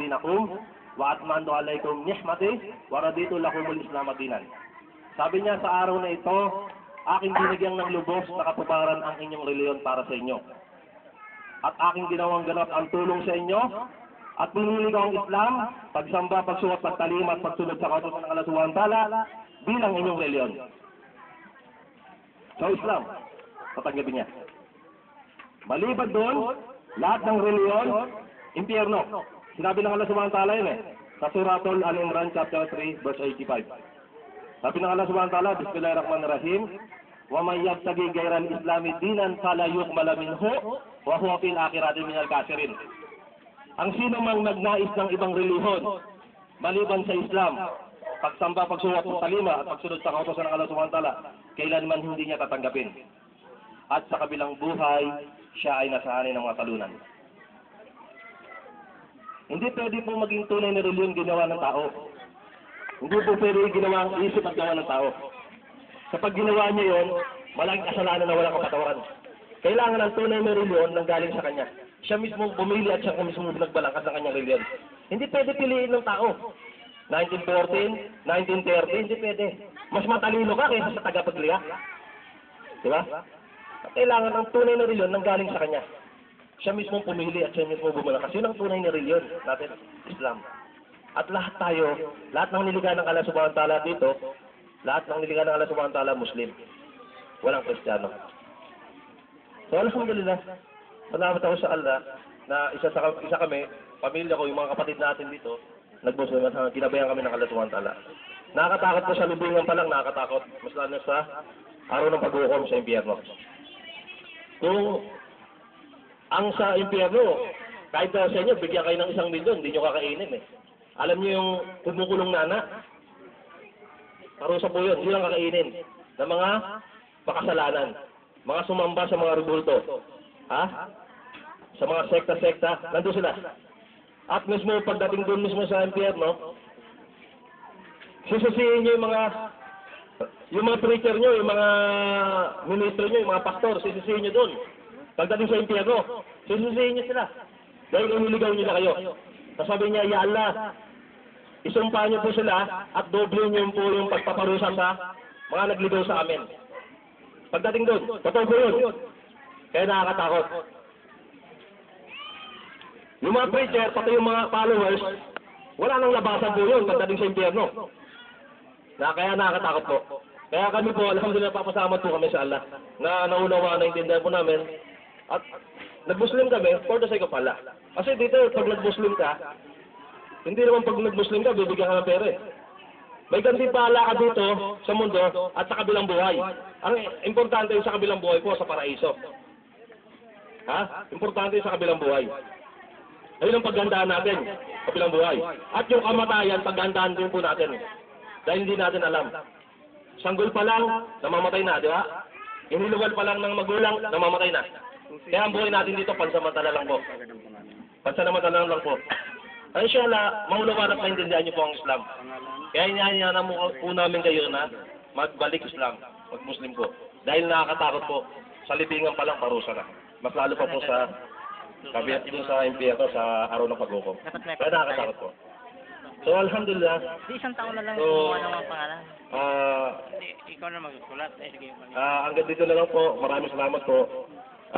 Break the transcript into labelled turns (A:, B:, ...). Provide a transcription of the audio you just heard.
A: dinakum wa atmantu alaykum nihmati wa raditu lakumul Islam dinan. Sabi niya, sa araw na ito, aking binigyang ng lubos na katuparan ang inyong reliyon para sa inyo. At aking ginawang ganap ang tulong sa inyo, at pinili ko ang Islam, pagsamba, pagsuot, pagtalima, at pagsunod sa kautusan ng Allah Subhanahu wa Ta'ala bilang inyong reliyon. So, Islam, tatanggapin niya. Maliban doon, lahat ng reliyon, impyerno. Sinabi ng Allah Subhanahu wa Ta'ala yun sa Suratul Al-Imran chapter 3 verse 85. Sabi ng Allah Subhanahu wa Ta'ala, Bismillahirrahmanirrahim, wa man yabtaghi ghayra al-islami dinan fala yuqbala minhu wa huwa fil akhirati minal kafirin. Ang sino mang nagnais ng ibang relihiyon maliban sa Islam, pagsamba, pagsuwat, pagtalima at pagsunod sa kautusan ng Allah Subhanahu wa Ta'ala, kailanman hindi niya tatanggapin. At sa kabilang buhay, siya ay nasahanay ng mga talunan. Hindi pwede po maging tunay na relihiyon ginawa ng tao. Hindi po pwede ginawa ang isip at gawa ng tao. Kapag ginawa niya yon, malaking kasalanan na walang kapatawaran. Kailangan ng tunay na relihiyon nang galing sa kanya. Siya mismo bumili at siya mismo nagbalangkas ng kanyang relihiyon. Hindi pwede piliin ng tao. 1914, 1930, hindi pwede. Mas matalino ka kaysa sa tagapaglia. Di ba? Kailangan ng tunay na relihiyon nang galing sa kanya. Siya mismo pumili at siya mismo bumalangkas. Yun ang tunay na relihiyon natin, Islam. At lahat tayo, lahat ng nilikha ng Allah Subhanahu wa Ta'ala dito, lahat ng nilikha ng Allah Subhanahu wa Ta'ala Muslim. Walang Kristiyano. So, alhamdulillah, salamat ako sa Allah na isa kami, pamilya ko, yung mga kapatid natin dito, nag-Muslim at ginabayan kami ng Allah Subhanahu wa Ta'ala. Nakakatakot po sa libingan pa lang, nakakatakot. Mas lalo sa araw ng paghukom sa impyerno. Kung ang sa impyerno, kahit sa inyo, bigyan kayo ng 1 milyon, hindi nyo kakainin eh. Alam niyo yung kumukulong na anak? Parusa po yun, hindi lang kakainin. Ng mga pakasalanan. Mga sumamba sa mga rebulto. Ha? Sa mga sekta-sekta, nandun sila. At mismo, pagdating doon mismo sa impyerno, sususihin niyo yung mga preacher niyo, yung mga ministro niyo, yung mga pastor, sususihin niyo doon. Pagdating sa impyerno, sususihin niyo sila. Dahil iniligaw nila kayo. Sasabi niya, Ya Allah, isumpa niyo po sila at doble niyo po yung pagpaparusa sa mga nagligaw sa amin. Pagdating doon, totoo po yun. Kaya nakakatakot. Yung mga preacher, pati yung mga followers, wala nang labasan po yun pagdating sa impyerno. Kaya nakakatakot po. Kaya kami po, alhamdulillah, papasalamat po kami sa Allah na naunawaan, naintindihan po namin. At nag-Muslim kami for the sake of Allah. Kasi dito, pag nag-Muslim ka, hindi naman pag nag-Muslim ka, bibigyan ka ng pera eh. May gantimpala ka dito sa mundo at sa kabilang buhay. Ang importante yung sa kabilang buhay po, sa paraiso. Ha? Importante yung sa kabilang buhay. Ayun ang paghandaan natin, kabilang buhay. At yung kamatayan, paghandaan din po natin. Dahil hindi natin alam. Sanggol pa lang, namamatay na, di ba? Iniluwal pa lang ng magulang, namamatay na. Kaya ang buhay natin dito, pansamantala lang po. Pansamantala lang po. Ay, inshallah, maulawan at maintindihan niyo po ang Islam. Kaya inaanyanan po namin kayo na magbalik Islam, mag-Muslim po. Dahil nakakatakot po, sa libingan pa lang parusa na. Mas lalo pa po sa kabiyak din sa impyerno sa araw ng paghukom. Kaya nakakatakot po. So, alhamdulillah.
B: Isang taon na lang kumuha ng mga pangalan.
A: Ikaw na magsusulat. Hanggang dito na lang po. Maraming salamat po.